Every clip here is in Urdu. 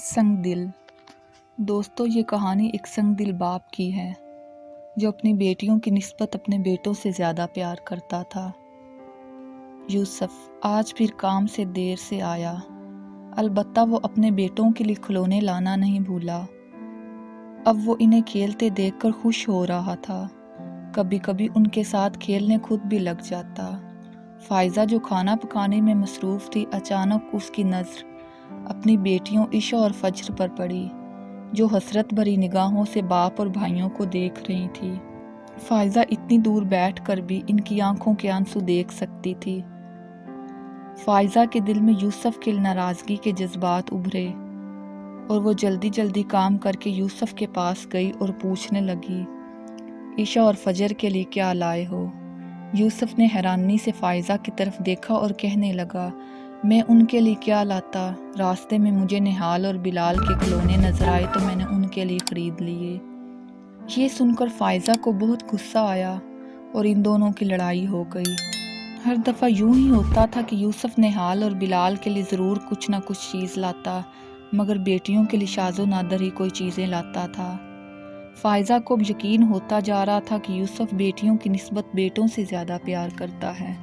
سنگ دل دوستو، یہ کہانی ایک سنگ دل باپ کی ہے جو اپنی بیٹیوں کی نسبت اپنے بیٹوں سے زیادہ پیار کرتا تھا۔ یوسف آج پھر کام سے دیر سے آیا، البتہ وہ اپنے بیٹوں کے لیے کھلونے لانا نہیں بھولا۔ اب وہ انہیں کھیلتے دیکھ کر خوش ہو رہا تھا، کبھی کبھی ان کے ساتھ کھیلنے خود بھی لگ جاتا۔ فائزہ جو کھانا پکانے میں مصروف تھی، اچانک اس کی نظر اپنی بیٹیوں عشا اور فجر پر پڑی، جو حسرت بھری نگاہوں سے باپ اور بھائیوں کو دیکھ رہی تھی۔ فائزہ اتنی دور بیٹھ کر بھی ان کی آنکھوں کے آنسو دیکھ سکتی تھی۔ فائزہ کے دل میں یوسف کے ناراضگی کے جذبات ابھرے اور وہ جلدی جلدی کام کر کے یوسف کے پاس گئی اور پوچھنے لگی، عشا اور فجر کے لیے کیا لائے ہو؟ یوسف نے حیرانی سے فائزہ کی طرف دیکھا اور کہنے لگا، میں ان کے لیے کیا لاتا، راستے میں مجھے نہال اور بلال کے کھلونے نظر آئے تو میں نے ان کے لیے خرید لیے۔ یہ سن کر فائزہ کو بہت غصہ آیا اور ان دونوں کی لڑائی ہو گئی۔ ہر دفعہ یوں ہی ہوتا تھا کہ یوسف نہال اور بلال کے لیے ضرور کچھ نہ کچھ چیز لاتا، مگر بیٹیوں کے لیے شاذ و نادر ہی کوئی چیزیں لاتا تھا۔ فائزہ کو اب یقین ہوتا جا رہا تھا کہ یوسف بیٹیوں کی نسبت بیٹوں سے زیادہ پیار کرتا ہے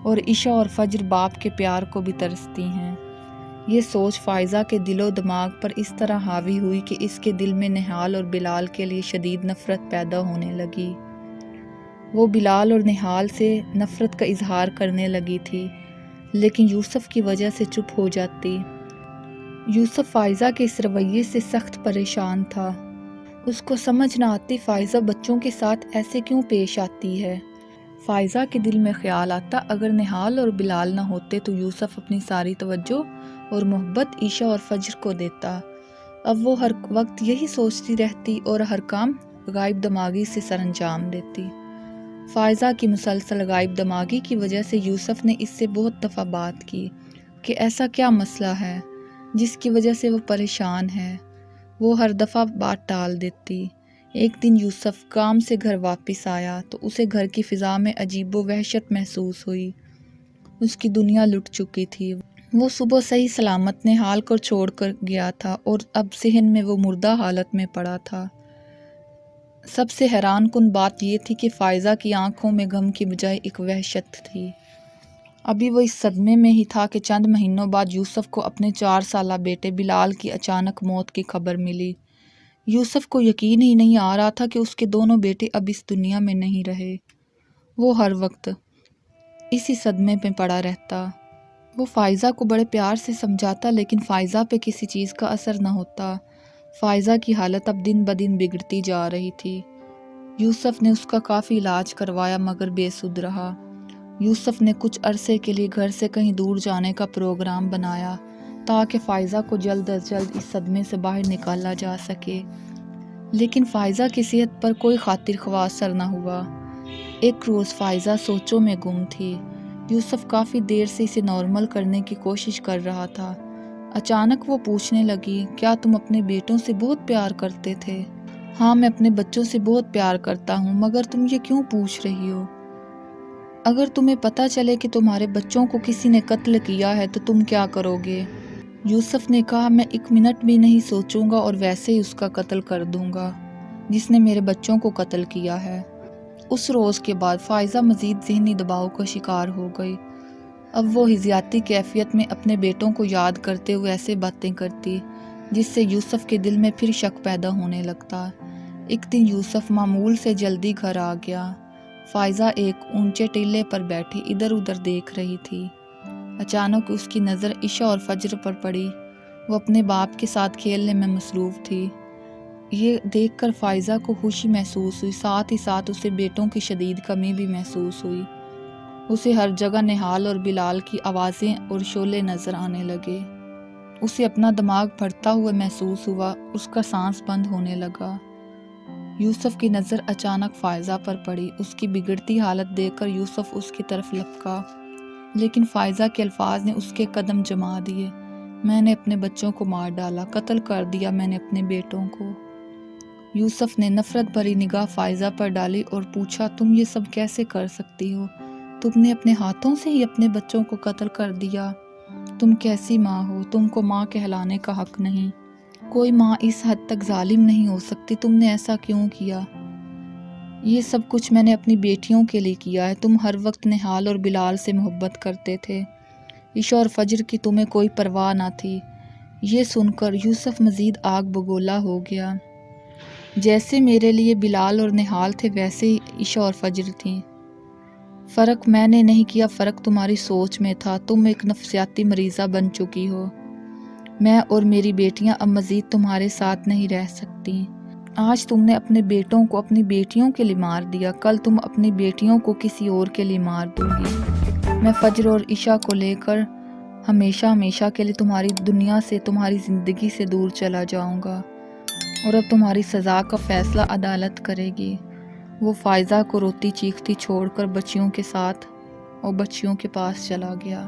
اور عشا اور فجر باپ کے پیار کو بھی ترستی ہیں۔ یہ سوچ فائزہ کے دل و دماغ پر اس طرح حاوی ہوئی کہ اس کے دل میں نہال اور بلال کے لیے شدید نفرت پیدا ہونے لگی۔ وہ بلال اور نہال سے نفرت کا اظہار کرنے لگی تھی، لیکن یوسف کی وجہ سے چپ ہو جاتی۔ یوسف فائزہ کے اس رویے سے سخت پریشان تھا۔ اس کو سمجھ نہ آتی فائزہ بچوں کے ساتھ ایسے کیوں پیش آتی ہے۔ فائزہ کے دل میں خیال آتا، اگر نہال اور بلال نہ ہوتے تو یوسف اپنی ساری توجہ اور محبت عشا اور فجر کو دیتا۔ اب وہ ہر وقت یہی سوچتی رہتی اور ہر کام غائب دماغی سے سر انجام دیتی۔ فائزہ کی مسلسل غائب دماغی کی وجہ سے یوسف نے اس سے بہت دفعہ بات کی کہ ایسا کیا مسئلہ ہے جس کی وجہ سے وہ پریشان ہے۔ وہ ہر دفعہ بات ٹال دیتی۔ ایک دن یوسف کام سے گھر واپس آیا تو اسے گھر کی فضا میں عجیب و وحشت محسوس ہوئی۔ اس کی دنیا لٹ چکی تھی۔ وہ صبح صحیح سلامت نہال کو چھوڑ کر گیا تھا اور اب ذہن میں وہ مردہ حالت میں پڑا تھا۔ سب سے حیران کن بات یہ تھی کہ فائزہ کی آنکھوں میں غم کی بجائے ایک وحشت تھی۔ ابھی وہ اس صدمے میں ہی تھا کہ چند مہینوں بعد یوسف کو اپنے 4 سالہ بیٹے بلال کی اچانک موت کی خبر ملی۔ یوسف کو یقین ہی نہیں آ رہا تھا کہ اس کے دونوں بیٹے اب اس دنیا میں نہیں رہے۔ وہ ہر وقت اسی صدمے میں پڑا رہتا۔ وہ فائزہ کو بڑے پیار سے سمجھاتا، لیکن فائزہ پہ کسی چیز کا اثر نہ ہوتا۔ فائزہ کی حالت اب دن بدن بگڑتی جا رہی تھی۔ یوسف نے اس کا کافی علاج کروایا مگر بے سود رہا۔ یوسف نے کچھ عرصے کے لیے گھر سے کہیں دور جانے کا پروگرام بنایا تاکہ فائزہ کو جلد از جلد اس صدمے سے باہر نکالا جا سکے، لیکن فائزہ کی صحت پر کوئی خاطر خواہ اثر نہ ہوا۔ ایک روز فائزہ سوچوں میں گم تھی۔ یوسف کافی دیر سے اسے نارمل کرنے کی کوشش کر رہا تھا۔ اچانک وہ پوچھنے لگی، کیا تم اپنے بیٹوں سے بہت پیار کرتے تھے؟ ہاں، میں اپنے بچوں سے بہت پیار کرتا ہوں، مگر تم یہ کیوں پوچھ رہی ہو؟ اگر تمہیں پتہ چلے کہ تمہارے بچوں کو کسی نے قتل کیا ہے تو تم کیا کرو گے؟ یوسف نے کہا، میں 1 منٹ بھی نہیں سوچوں گا اور ویسے ہی اس کا قتل کر دوں گا جس نے میرے بچوں کو قتل کیا ہے۔ اس روز کے بعد فائزہ مزید ذہنی دباؤ کا شکار ہو گئی۔ اب وہ حزیاتی کیفیت میں اپنے بیٹوں کو یاد کرتے ہوئے ایسے باتیں کرتی جس سے یوسف کے دل میں پھر شک پیدا ہونے لگتا۔ ایک دن یوسف معمول سے جلدی گھر آ گیا۔ فائزہ ایک اونچے ٹیلے پر بیٹھی ادھر ادھر دیکھ رہی تھی۔ اچانک اس کی نظر عشا اور فجر پر پڑی۔ وہ اپنے باپ کے ساتھ کھیلنے میں مصروف تھی۔ یہ دیکھ کر فائزہ کو خوشی محسوس ہوئی، ساتھ ہی ساتھ اسے بیٹوں کی شدید کمی بھی محسوس ہوئی۔ اسے ہر جگہ نہال اور بلال کی آوازیں اور شعلے نظر آنے لگے۔ اسے اپنا دماغ پھٹتا ہوا محسوس ہوا، اس کا سانس بند ہونے لگا۔ یوسف کی نظر اچانک فائزہ پر پڑی۔ اس کی بگڑتی حالت دیکھ کر یوسف اس کی طرف لپکا، لیکن فائزہ کے الفاظ نے اس کے قدم جما دیے۔ میں نے اپنے بچوں کو مار ڈالا، قتل کر دیا میں نے اپنے بیٹوں کو۔ یوسف نے نفرت بھری نگاہ فائزہ پر ڈالی اور پوچھا، تم یہ سب کیسے کر سکتی ہو؟ تم نے اپنے ہاتھوں سے ہی اپنے بچوں کو قتل کر دیا؟ تم کیسی ماں ہو؟ تم کو ماں کہلانے کا حق نہیں۔ کوئی ماں اس حد تک ظالم نہیں ہو سکتی۔ تم نے ایسا کیوں کیا؟ یہ سب کچھ میں نے اپنی بیٹیوں کے لیے کیا ہے۔ تم ہر وقت نہال اور بلال سے محبت کرتے تھے۔ عشاء اور فجر کی تمہیں کوئی پرواہ نہ تھی۔ یہ سن کر یوسف مزید آگ بگولا ہو گیا۔ جیسے میرے لیے بلال اور نہال تھے ویسے ہی عشاء اور فجر تھیں۔ فرق میں نے نہیں کیا، فرق تمہاری سوچ میں تھا۔ تم ایک نفسیاتی مریضہ بن چکی ہو۔ میں اور میری بیٹیاں اب مزید تمہارے ساتھ نہیں رہ سکتی۔ آج تم نے اپنے بیٹوں کو اپنی بیٹیوں کے لیے مار دیا، کل تم اپنی بیٹیوں کو کسی اور کے لیے مار دو گی۔ میں فجر اور عشاء کو لے کر ہمیشہ ہمیشہ کے لیے تمہاری دنیا سے، تمہاری زندگی سے دور چلا جاؤں گا، اور اب تمہاری سزا کا فیصلہ عدالت کرے گی۔ وہ فائزہ کو روتی چیختی چھوڑ کر بچیوں کے ساتھ اور بچیوں کے پاس چلا گیا۔